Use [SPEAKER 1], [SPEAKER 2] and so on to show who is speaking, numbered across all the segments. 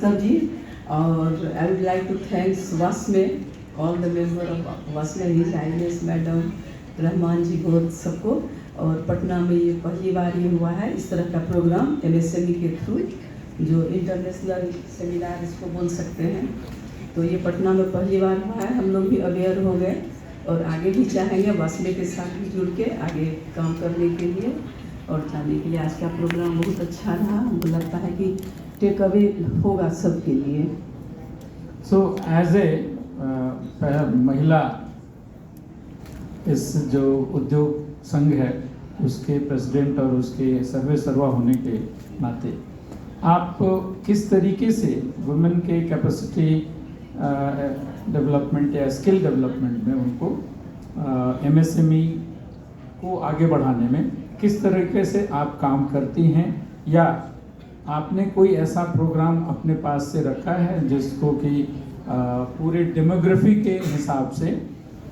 [SPEAKER 1] श्रीवास्तव जी, और I would like to thanks वास्मे, all the member of वास्मे, his highness madam, Rahman जी, बहुत सबको। और पटना में ये पहली बार ये हुआ है इस तरह का प्रोग्राम MSME के थ्रू, जो इंटरनेशनल सेमिनार इसको बोल सकते हैं। तो ये पटना में पहली बार हुआ है, हम लोग भी अवेयर हो गए और आगे भी चाहेंगे वास्मे के साथ भी जुड़ के आगे काम करने के लिए और जाने के लिए। आज का प्रोग्राम बहुत अच्छा रहा, हमको लगता है कि टेक अवे होगा सबके लिए।
[SPEAKER 2] सो एज ए महिला इस जो उद्योग संघ है उसके प्रेसिडेंट और उसके सर्वा होने के नाते आप किस तरीके से वुमेन के कैपेसिटी डेवलपमेंट या स्किल डेवलपमेंट में उनको MSME को आगे बढ़ाने में किस तरीके से आप काम करती हैं, या आपने कोई ऐसा प्रोग्राम अपने पास से रखा है जिसको कि पूरे डेमोग्राफी के हिसाब से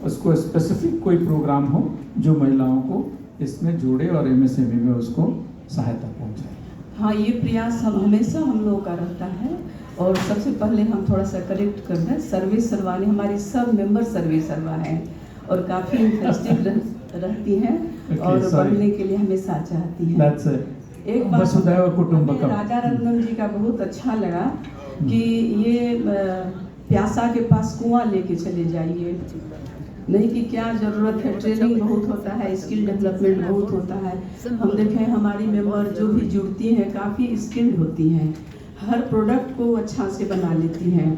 [SPEAKER 2] उसको स्पेसिफिक कोई प्रोग्राम हो जो महिलाओं को इसमें जोड़े और MSME में उसको सहायता पहुंचाए?
[SPEAKER 1] हाँ, ये प्रयास हमेशा हम लोगों का रहता है। और सबसे पहले हम थोड़ा सा करेक्ट कर दें, सर्वे सर्वा ने हमारी सब मेंबर सर्वे सर्वा हैं और काफ़ी इंटरेस्टिंग रहती हैं और बढ़ने के लिए हमेशा चाहती हैं। एक बात राजा रत्नम जी का बहुत अच्छा लगा कि ये प्यासा के पास कुआं लेके चले जाइए, नहीं कि क्या ज़रूरत है, ट्रेनिंग बहुत होता है, स्किल डेवलपमेंट बहुत होता है। हम देखें हमारी मेंबर जो भी जुड़ती हैं काफ़ी स्किल्ड होती हैं, हर प्रोडक्ट को अच्छा से बना लेती हैं,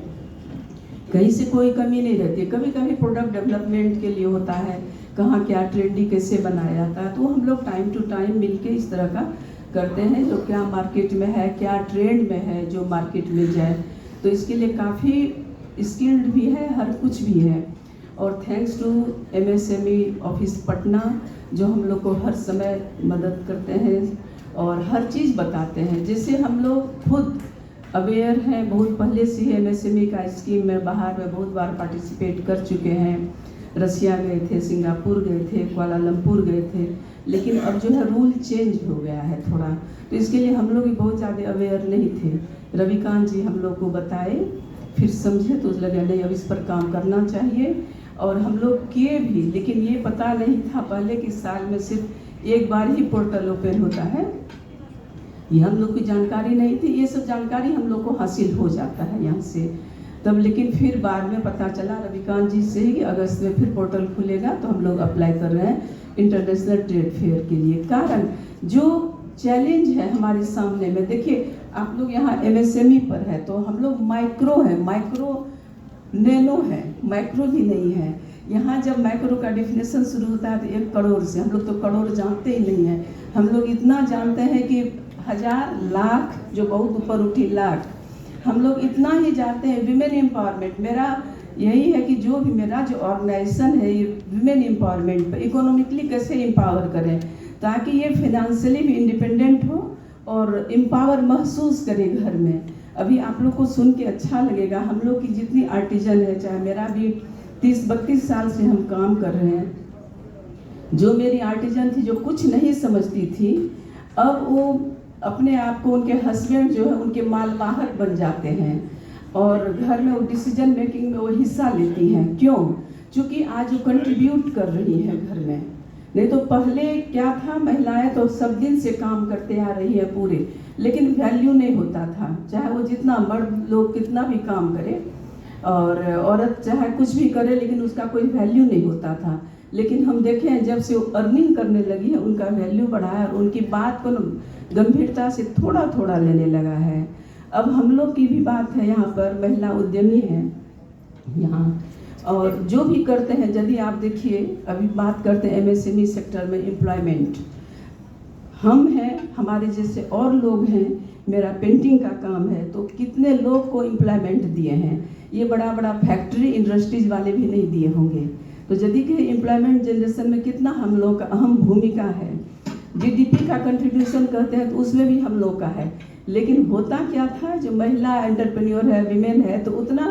[SPEAKER 1] कहीं से कोई कमी नहीं रहती। कभी कभी प्रोडक्ट डेवलपमेंट के लिए होता है, कहाँ क्या ट्रेंडी कैसे बनाया जाता है, तो हम लोग टाइम टू टाइम मिलके इस तरह का करते हैं जो क्या मार्केट में है, क्या ट्रेंड में है जो मार्केट में जाए। तो इसके लिए काफ़ी स्किल्ड भी है, हर कुछ भी है। और thanks to MSME office Patna जो हम लोग को हर समय मदद करते हैं और हर चीज़ बताते हैं, जिससे हम लोग खुद अवेयर हैं। बहुत पहले से ही MSME का स्कीम में बाहर में बहुत बार पार्टिसिपेट कर चुके हैं, रसिया गए थे, सिंगापुर गए थे, कुआलालंपुर गए थे, लेकिन अब जो है रूल चेंज हो गया है थोड़ा, तो इसके लिए हम लोग भी बहुत ज़्यादा अवेयर नहीं थे। रविकांत जी हम लोग को बताए, फिर समझे तो लगे नहीं अब इस पर काम करना चाहिए, और हम लोग किए भी। लेकिन ये पता नहीं था पहले कि साल में सिर्फ एक बार ही पोर्टल ओपन होता है, ये हम लोग की जानकारी नहीं थी। ये सब जानकारी हम लोग को हासिल हो जाता है यहाँ से तब, लेकिन फिर बाद में पता चला रविकांत जी से कि अगस्त में फिर पोर्टल खुलेगा, तो हम लोग अप्लाई कर रहे हैं इंटरनेशनल ट्रेड फेयर के लिए। कारण जो चैलेंज है हमारे सामने में, देखिए आप लोग यहाँ MSME पर है तो हम लोग माइक्रो है, माइक्रो नैनो है, माइक्रो भी नहीं है। यहाँ जब माइक्रो का डेफिनेशन शुरू होता है तो 1 करोड़ से, हम लोग तो करोड़ जानते ही नहीं हैं। हम लोग इतना जानते हैं कि 1000 लाख जो बहुत ऊपर उठी लाख, हम लोग इतना ही जानते हैं। विमेन एम्पावरमेंट मेरा यही है कि जो भी मेरा जो ऑर्गेनाइजेशन है ये विमेन एम्पावरमेंट पर इकोनॉमिकली कैसे एम्पावर करें ताकि ये फिनेंशियली भी इंडिपेंडेंट हो और एम्पावर महसूस करे घर में। अभी आप लोग को सुन के अच्छा लगेगा, हम लोग की जितनी आर्टिजन है, चाहे मेरा भी 30-32 साल से हम काम कर रहे हैं, जो मेरी आर्टिजन थी जो कुछ नहीं समझती थी, अब वो अपने आप को उनके हस्बैंड जो है उनके मालवाहक बन जाते हैं और घर में वो डिसीजन मेकिंग में वो हिस्सा लेती हैं। क्यों? क्योंकि आज वो कंट्रीब्यूट कर रही है घर में। नहीं तो पहले क्या था, महिलाएं तो सब दिन से काम करते आ रही है पूरे, लेकिन वैल्यू नहीं होता था। चाहे वो जितना मर्द लोग कितना भी काम करे और औरत चाहे कुछ भी करे, लेकिन उसका कोई वैल्यू नहीं होता था। लेकिन हम देखें जब से वो अर्निंग करने लगी है उनका वैल्यू बढ़ा है और उनकी बात को गंभीरता से थोड़ा थोड़ा लेने लगा है। अब हम लोग की भी बात है, यहाँ पर महिला उद्यमी हैं यहाँ, और जो भी करते हैं, यदि आप देखिए अभी बात करते हैं MSME सेक्टर में एम्प्लॉयमेंट, हम हैं, हमारे जैसे और लोग हैं, मेरा पेंटिंग का काम है, तो कितने लोग को एम्प्लॉयमेंट दिए हैं। ये बड़ा बड़ा फैक्ट्री इंडस्ट्रीज वाले भी नहीं दिए होंगे। तो यदि कि एम्प्लॉयमेंट जनरेशन में कितना हम लोग का अहम भूमिका है। GDP का कंट्रीब्यूशन करते हैं तो उसमें भी हम लोग का है। लेकिन होता क्या था, जो महिला एंटरप्रेन्योर है, विमेन है, तो उतना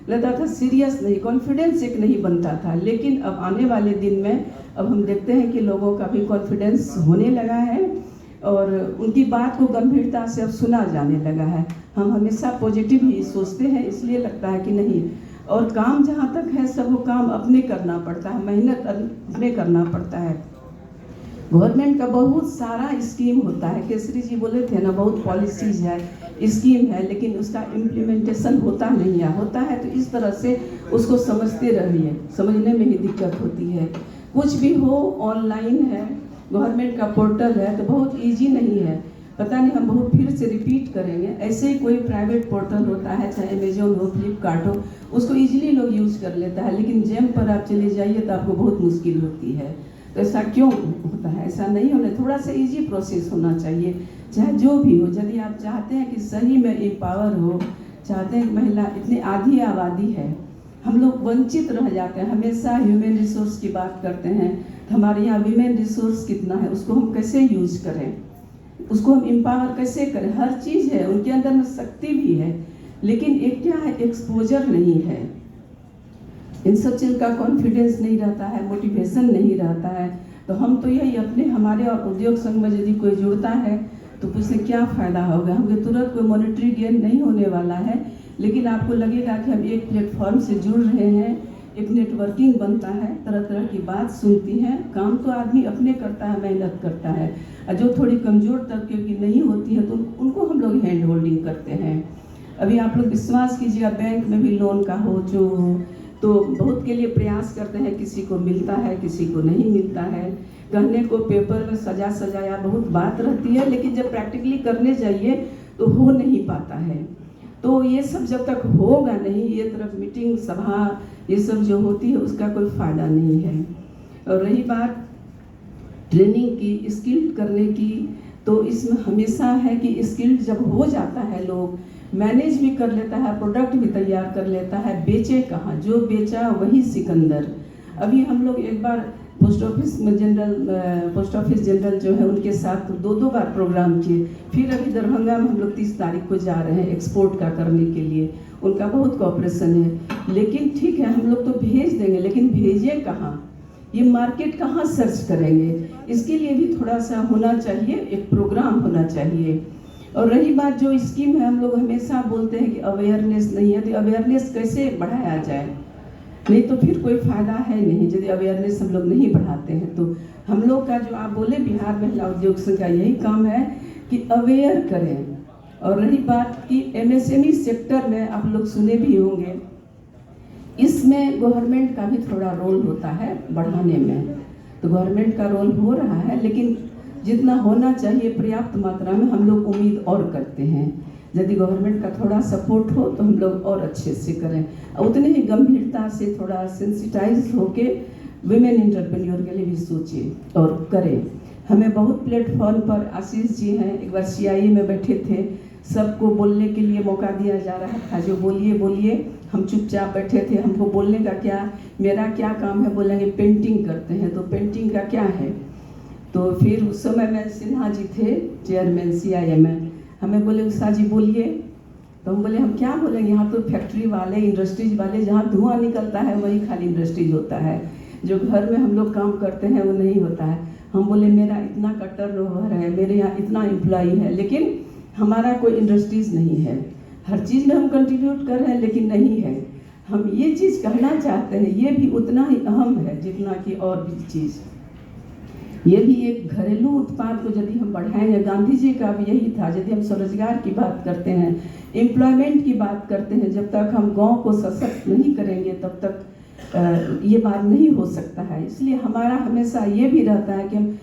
[SPEAKER 1] लगता था सीरियस नहीं, कॉन्फिडेंस एक नहीं बनता था। लेकिन अब आने वाले दिन में अब हम देखते हैं कि लोगों का भी कॉन्फिडेंस होने लगा है। और उनकी बात को गंभीरता से अब सुना जाने लगा है। हम हमेशा पॉजिटिव ही सोचते हैं, इसलिए लगता है कि नहीं। और काम जहाँ तक है सब वो काम अपने करना पड़ता है, मेहनत अपने करना पड़ता है। गवर्नमेंट का बहुत सारा स्कीम होता है, केसरी जी बोले थे ना, बहुत पॉलिसीज है, स्कीम है, लेकिन उसका इम्प्लीमेंटेशन होता नहीं है। होता है तो इस तरह से उसको समझते रहिए, समझने में ही दिक्कत होती है। कुछ भी हो ऑनलाइन है, गवर्नमेंट का पोर्टल है, तो बहुत इजी नहीं है। पता नहीं, हम बहुत फिर से रिपीट करेंगे, ऐसे ही कोई प्राइवेट पोर्टल होता है, चाहे अमेजोन हो, फ्लिपकार्ट हो, उसको इजीली लोग यूज कर लेता है, लेकिन जेम पर आप चले जाइए तो आपको बहुत मुश्किल होती है। तो ऐसा क्यों होता है? ऐसा नहीं होना, थोड़ा सा इजी प्रोसेस होना चाहिए, चाहे जो भी हो। यदि आप चाहते हैं कि सही में एम्पावर हो, चाहते हैं कि महिला, इतनी आधी आबादी है, हम लोग वंचित रह जाते हैं। हमेशा ह्यूमन रिसोर्स की बात करते हैं, तो हमारे यहाँ वीमेन रिसोर्स कितना है, उसको हम कैसे यूज करें, उसको हम एम्पावर कैसे करें। हर चीज़ है, उनके अंदर में शक्ति भी है, लेकिन एक क्या है, एक्सपोजर नहीं है। इन सब चीज़ का कॉन्फिडेंस नहीं रहता है, मोटिवेशन नहीं रहता है। तो हम तो यही अपने, हमारे और उद्योग संघ में यदि कोई जुड़ता है तो उससे क्या फ़ायदा होगा? हमें तुरंत कोई मॉनेटरी गेन नहीं होने वाला है, लेकिन आपको लगेगा कि हम एक प्लेटफॉर्म से जुड़ रहे हैं, एक नेटवर्किंग बनता है, तरह तरह की बात सुनती हैं। काम तो आदमी अपने करता है, मेहनत करता है, और जो थोड़ी कमज़ोर तबके की नहीं होती है तो उनको हम लोग हैंड होल्डिंग करते हैं। अभी आप लोग विश्वास कीजिएगा, बैंक में भी लोन का हो जो तो बहुत के लिए प्रयास करते हैं, किसी को मिलता है, किसी को नहीं मिलता है। कहने को पेपर में सजा सजाया बहुत बात रहती है, लेकिन जब प्रैक्टिकली करने जाइए तो हो नहीं पाता है। तो ये सब जब तक होगा नहीं, ये तरफ मीटिंग सभा ये सब जो होती है उसका कोई फ़ायदा नहीं है। और रही बात ट्रेनिंग की, स्किल्ड करने की, तो इसमें हमेशा है कि स्किल्ड जब हो जाता है, लोग मैनेज भी कर लेता है, प्रोडक्ट भी तैयार कर लेता है, बेचे कहाँ, जो बेचा वही सिकंदर। अभी हम लोग एक बार पोस्ट ऑफिस जनरल जो है उनके साथ 2 बार प्रोग्राम किए। फिर अभी दरभंगा में हम लोग 30 तारीख को जा रहे हैं एक्सपोर्ट का करने के लिए, उनका बहुत कॉपरेशन है। लेकिन ठीक है, हम लोग तो भेज देंगे, लेकिन भेजें कहाँ, ये मार्केट कहाँ सर्च करेंगे? इसके लिए भी थोड़ा सा होना चाहिए, एक प्रोग्राम होना चाहिए। और रही बात जो स्कीम है, हम लोग हमेशा बोलते हैं कि अवेयरनेस नहीं है, तो अवेयरनेस कैसे बढ़ाया जाए? नहीं तो फिर कोई फ़ायदा है नहीं, यदि अवेयरनेस हम लोग नहीं बढ़ाते हैं। तो हम लोग का जो आप बोले बिहार महिला उद्योग संघ का यही काम है कि अवेयर करें। और रही बात कि MSME सेक्टर में आप लोग सुने भी होंगे, इसमें गवर्नमेंट का भी थोड़ा रोल होता है बढ़ाने में। तो गवर्नमेंट का रोल हो रहा है, लेकिन जितना होना चाहिए पर्याप्त मात्रा में हम लोग उम्मीद और करते हैं। यदि गवर्नमेंट का थोड़ा सपोर्ट हो तो हम लोग और अच्छे से करें, उतने ही गंभीरता से थोड़ा सेंसिटाइज होके विमेन एंटरप्रेन्योर के लिए भी सोचें और करें। हमें बहुत प्लेटफॉर्म पर आशीष जी हैं, एक बार CIE में बैठे थे, सबको बोलने के लिए मौका दिया जा रहा था, जो बोलिए बोलिए, हम चुपचाप बैठे थे। हमको बोलने का क्या, मेरा क्या काम है? बोलेंगे पेंटिंग करते हैं, तो पेंटिंग का क्या है? तो फिर उस समय में सिन्हा जी थे चेयरमैन CIE में, हमें बोले उषा जी बोलिए। तो हम बोले हम क्या बोलेंगे, यहाँ तो फैक्ट्री वाले, इंडस्ट्रीज वाले, जहाँ धुआं निकलता है वही खाली इंडस्ट्रीज होता है, जो घर में हम लोग काम करते हैं वो नहीं होता है। हम बोले मेरा इतना का टर्नओवर है, मेरे यहाँ इतना एम्प्लॉई है, लेकिन हमारा कोई इंडस्ट्रीज नहीं है। हर चीज़ में हम कंट्रीब्यूट कर रहे हैं, लेकिन नहीं है। हम ये चीज़ कहना चाहते हैं, ये भी उतना ही अहम है जितना कि और भी चीज़। ये भी एक घरेलू उत्पाद को यदि हम बढ़ाएंगे, गांधी जी का भी यही था, यदि हम स्वरोजगार की बात करते हैं, एम्प्लॉयमेंट की बात करते हैं, जब तक हम गांव को सशक्त नहीं करेंगे तब तक ये बात नहीं हो सकता है। इसलिए हमारा हमेशा ये भी रहता है कि हम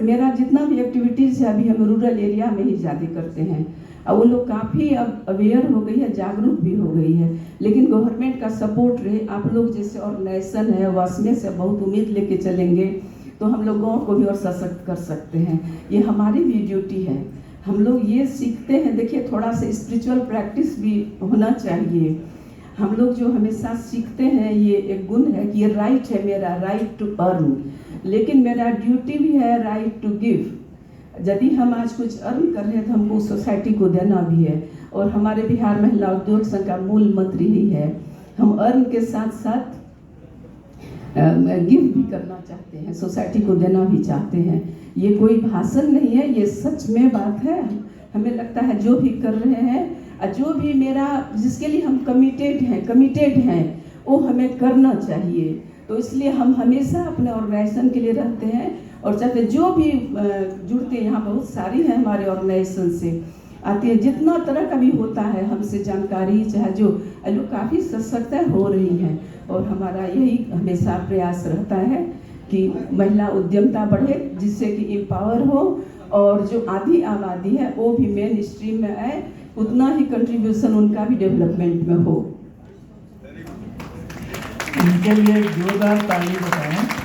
[SPEAKER 1] मेरा जितना भी एक्टिविटीज़ है अभी हम रूरल एरिया में ही ज़्यादा करते हैं, और वो लोग काफ़ी अब अवेयर हो गई है, जागरूक भी हो गई है। लेकिन गवर्नमेंट का सपोर्ट रहे, आप लोग जैसे ऑर्गेनाइजेशन है वासमे से बहुत उम्मीद लेके चलेंगे तो हम लोग गाँव को भी और सशक्त कर सकते हैं। ये हमारी भी ड्यूटी है, हम लोग ये सीखते हैं। देखिए थोड़ा सा स्पिरिचुअल प्रैक्टिस भी होना चाहिए। हम लोग जो हमेशा सीखते हैं, ये एक गुण है कि ये राइट है मेरा, राइट टू अर्न, लेकिन मेरा ड्यूटी भी है राइट टू गिव। यदि हम आज कुछ अर्न कर रहे हैं तो हमको सोसाइटी को देना भी है, और हमारे बिहार महिला उद्योग संघ का मूल मंत्र यही है, हम अर्न के साथ साथ गिव भी करना चाहते हैं, सोसाइटी को देना भी चाहते हैं। ये कोई भाषण नहीं है, ये सच में बात है। हमें लगता है जो भी कर रहे हैं, जो भी मेरा जिसके लिए हम कमिटेड हैं वो हमें करना चाहिए। तो इसलिए हम हमेशा अपने ऑर्गेनाइजेशन के लिए रहते हैं और चाहते जो भी जुड़ते हैं, यहाँ बहुत सारी हैं हमारे ऑर्गेनाइजेशन से आती है, जितना तरह का भी होता है हमसे जानकारी, चाहे जो लोग काफ़ी सशक्त हो रही हैं। और हमारा यही हमेशा प्रयास रहता है कि महिला उद्यमता बढ़े, जिससे कि एम्पावर हो और जो आधी आबादी है वो भी मेन स्ट्रीम में आए, उतना ही कंट्रीब्यूशन उनका भी डेवलपमेंट में हो।
[SPEAKER 2] इनके लिए जोरदार ताली बताएं।